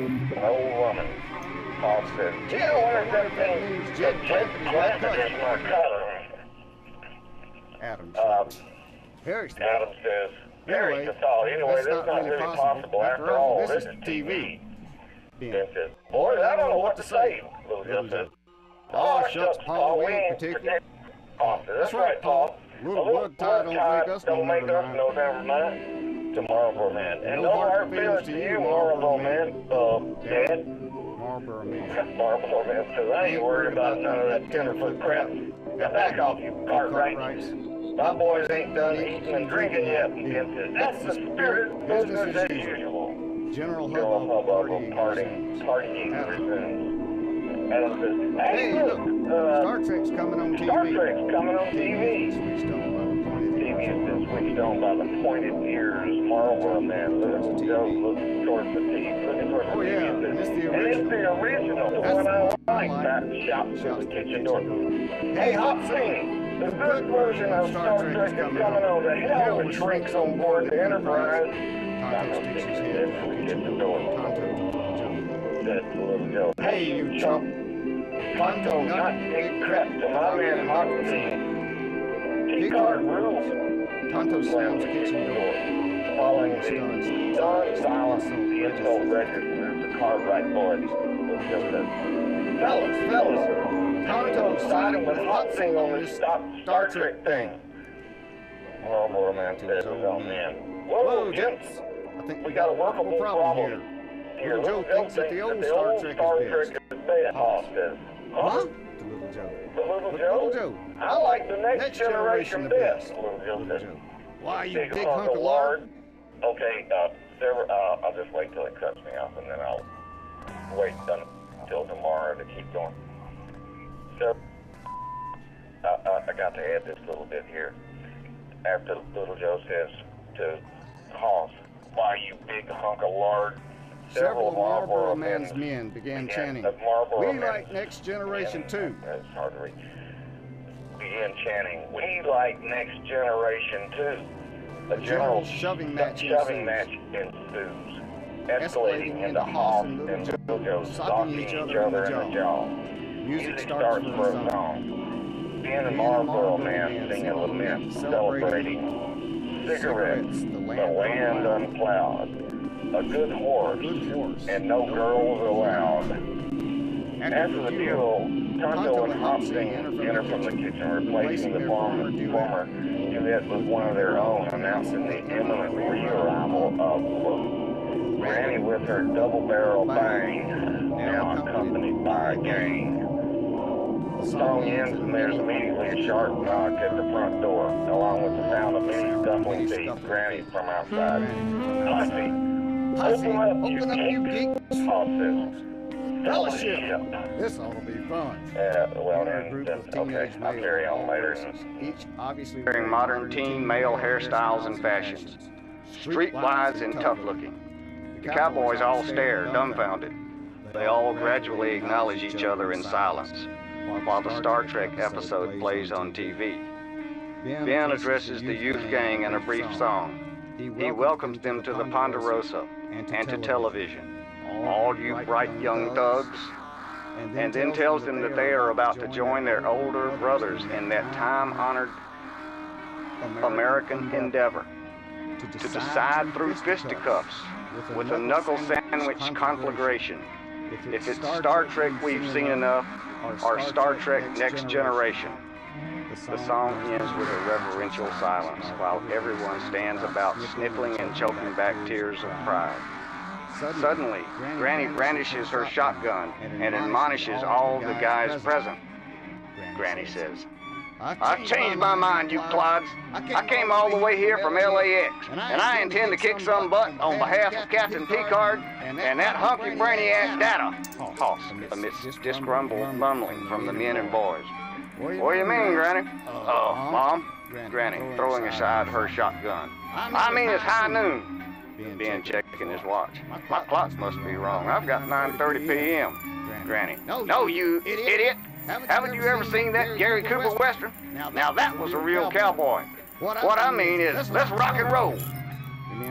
An old woman. Paul says, gee, I wonder if that thing just planted in my collar. Adam says, Adam says, very thought. Anyway, that's not really possible. After all, this is TV. Ben says, boys, I don't know what to say. Little Joe says, oh, shucks, Paul, we ain't particular. Paul says, that's right, Paul. A little blood tie don't make us no never mind. To Marlboro Man. And no hard feelings to you, Marlboro Man. Dad? Marlboro Man. Marlboro Man says, I ain't worried about none of that tenderfoot crap. Now back off, you Cartwrights. My boys ain't done eating and drinking yet. Ben says, that's the spirit. Business as usual. General hubbub party resumes. Adam says, hey, look, Star Trek's coming on TV. Star Trek's coming on TV. TV has been switched on by the pointed ears. Marlboro Man. Little Joe looks towards the TV. Looking towards the TV. And it's the original. And it's the original. The one I like. Back shouts to the kitchen door. Hey, Hot Scene. The good version of Star Trek is coming on. The hell with shrinks on board the Enterprise. Tonto sticks his head out the kitchen door. Said to Little Joe, hey, you chump. Tonto not big crap to my man Hot Scene. T-card rules. Tonto slams the kitchen door. Following the stunned silence of the insult record moves the Cartwright boys. Little Joe says, fellas, Tonto's siding with Hot Scene on this Star Trek thing. Marlboro Man says, oh man. Whoa, gents. I think we got a workable problem here. Little Joe thinks that the old Star Trek is best. Paul says, huh? The Little Joe. The Little Joe? I like the next generation best. Little Joe says, why, you big hunk of lard? Okay, I'll just wait till it cuts me off, and then I'll wait until tomorrow to keep going. So, I got to add this little bit here. After Little Joe says to Hoss, why, you big hunk of lard? Several of Marlboro Man's men began chanting, we like Next Generation too. That's hard to read. Began chanting, we like Next Generation too. A general shoving match ensues, escalating into Hoss and Little Joe stalking each other in the jaw. Music starts for a song. Ben and Marlboro Man sing a lament, celebrating cigarettes, the land unplowed. A good horse, and no girls allowed. After the duel, Tonto and Hot Scene enter from the kitchen, replacing the former duet with one of their own, announcing the imminent re-arrival of Granny with her double-barrel bang, now accompanied by a gang. The song ends and there's immediately a sharp knock at the front door, along with the sound of many scuffling feet. Granny from outside. Hussy, open up, you geeks. Paul says, fellowship. This ought to be fun. Well, okay, I'll carry on later. Each obviously wearing modern teen male hairstyles and fashions, streetwise and tough-looking. The cowboys all stare, dumbfounded. They all gradually acknowledge each other in silence, while the Star Trek episode plays on TV. Ben addresses the youth gang in a brief song. He welcomes them to the Ponderosa and to television, all you bright young thugs, and then tells them that they are about to join their older brothers in that time-honored American endeavor to decide through fisticuffs with a knuckle sandwich conflagration if it's Star Trek we've seen enough or Star Trek Next Generation. The song ends with a reverential silence while everyone stands about sniffling and choking back tears of pride. Suddenly, Granny brandishes her shotgun and admonishes all the guys present. Granny says, I've changed my mind, you clods. I came all the way here from LAX, and I intend to kick some butt on behalf of Captain Picard and that hunky brainiac Data. Hoss, amidst disgruntled mumbling from the men and boys. What do you mean, Granny? Mom? Granny, throwing aside her shotgun. I mean, it's high noon. Ben checking his watch. My clock must be wrong. I've got 9:30 p.m. Granny. No, you idiot. Haven't you ever seen that Gary Cooper Western? Now that was a real cowboy. What I mean is, let's rock and roll.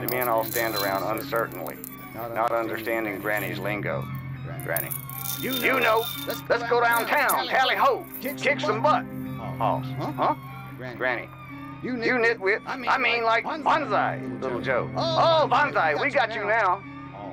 The men all stand around uncertainly. not understanding Granny's lingo. Granny. You know, let's go downtown, tally ho, kick some butt. Hoss. Huh? Granny. You nitwit. I mean like bonsai, Little Joe. Oh, bonsai, we got you now.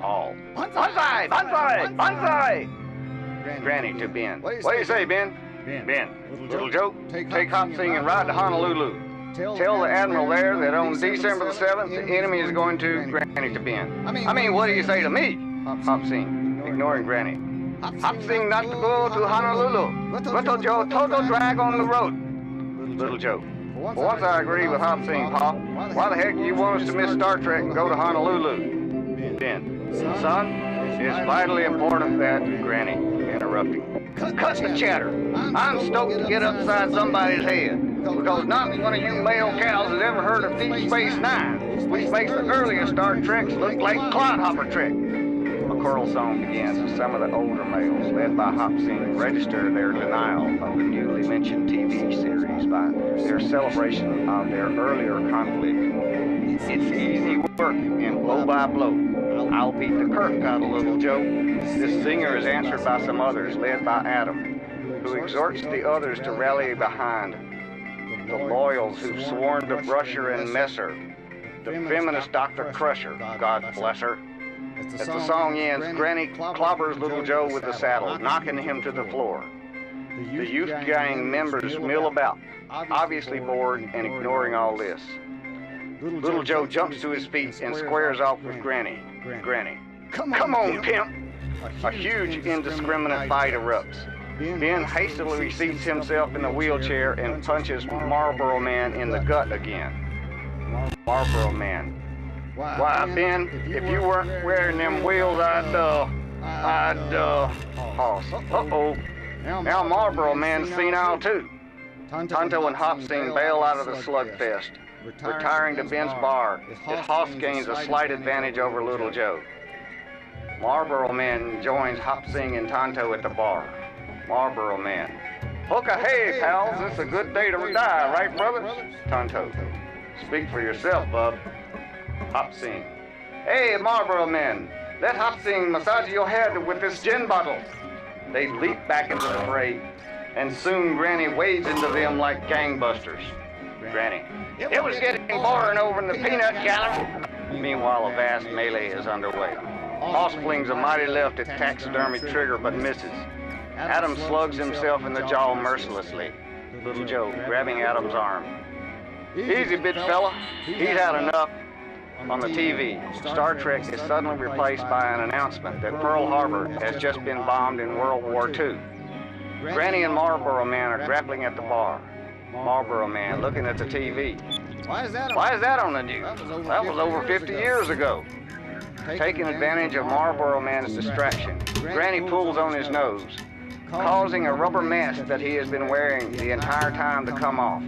All. Bonsai, bonsai, bonsai. Granny to Ben. What do you say, Ben? Ben. Little Joe, take Hop Sing and ride to Honolulu. Tell the Admiral there that on December the 7th, the enemy is going to Granny to Ben. I mean, what do you say to me? Hop Sing, ignoring Granny. Hop Sing not to go to Honolulu. Little Joe, total drag on the road. Little Joe. For once I agree with Hop Sing, Pop. Why the heck do you want us to miss Star Trek and go to Honolulu? Ben. Son, it's vitally important that, Granny, interrupting. Cut the chatter. I'm stoked to get upside somebody's head. Because not one of you male cows has ever heard of Deep Space Nine, which makes the earlier Star Treks look like Clodhopper Trek. A choral song begins as some of the older males, led by Hop Sing, register their denial of the newly mentioned TV series by their celebration of their earlier conflict. It's easy work and blow by blow. I'll beat the Kirk out of Little Joe. This singer is answered by some others, led by Adam, who exhorts the others to rally behind the loyals who've sworn to Brusher and Messer, the feminist Dr. Crusher, God bless her. As the song ends, Granny clobbers Little Joe with the saddle, knocking him to the floor. The youth gang members mill about, obviously bored and ignoring all this. Little Joe jumps to his feet and squares off with Granny. Granny. Come on, pimp! A huge, indiscriminate fight erupts. Ben hastily seats himself in the wheelchair and punches Marlboro Man in the gut again. Marlboro Man. Why, Ben, if you weren't wearing them wheels, Hoss. Uh-oh. Now Marlboro Man's senile too. Tonto and Hop Sing bail out of the slugfest, retiring to Ben's bar as Hoss gains a slight advantage over Little Joe. Marlboro Man joins Hop Sing and Tonto at the bar. Marlboro Man. Hoka hey, pals, it's a good day to die, right, brothers? Tonto. Speak for yourself, bub. Hop Sing. Hey, Marlboro Man, let Hop Sing massage your head with this gin bottle. They leap back into the fray, and soon Granny wades into them like gangbusters. Granny. It was getting boring over in the peanut gallery. Meanwhile, a vast melee is underway. Hoss flings a mighty left at taxidermy Trigger, but misses. Adam slugs himself in the jaw mercilessly. Little Joe grabbing Adam's arm. Easy, big fella. He's had enough. On the TV, Star Trek is suddenly replaced by an announcement that Pearl Harbor has just been bombed in World War II. Granny and Marlboro Man are grappling at the bar. Marlboro Man looking at the TV. Why is that on the news? That was over 50 years ago. Taking advantage of Marlboro Man's distraction, Granny pulls on his nose, causing a rubber mask that he has been wearing the entire time to come off.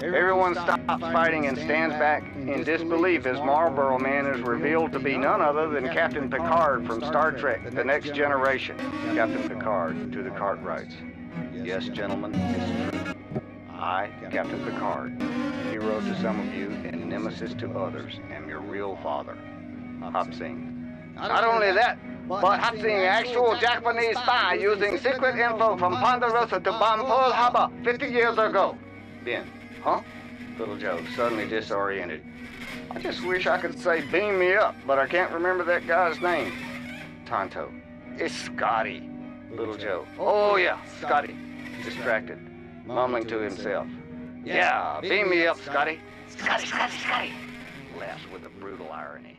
Everyone stops fighting and stands back in disbelief as Marlboro Man is revealed to be none other than Captain Picard from Star Trek, The Next Generation. Captain Picard to the Cartwrights. Yes, gentlemen, it's true. I, Captain Picard, hero to some of you and nemesis to others, am your real father. Hop Sing. Not only that, but Hop Sing, actual Japanese spy using secret info from Ponderosa to bomb Pearl Harbor 50 years ago. Ben. Huh? Little Joe, suddenly disoriented. I just wish I could say beam me up, but I can't remember that guy's name. Tonto. It's Scotty. Little Joe. Oh yeah, Scotty. Distracted, mumbling to himself. Yeah, beam me up, Scotty. Scotty. Laughs with a brutal irony.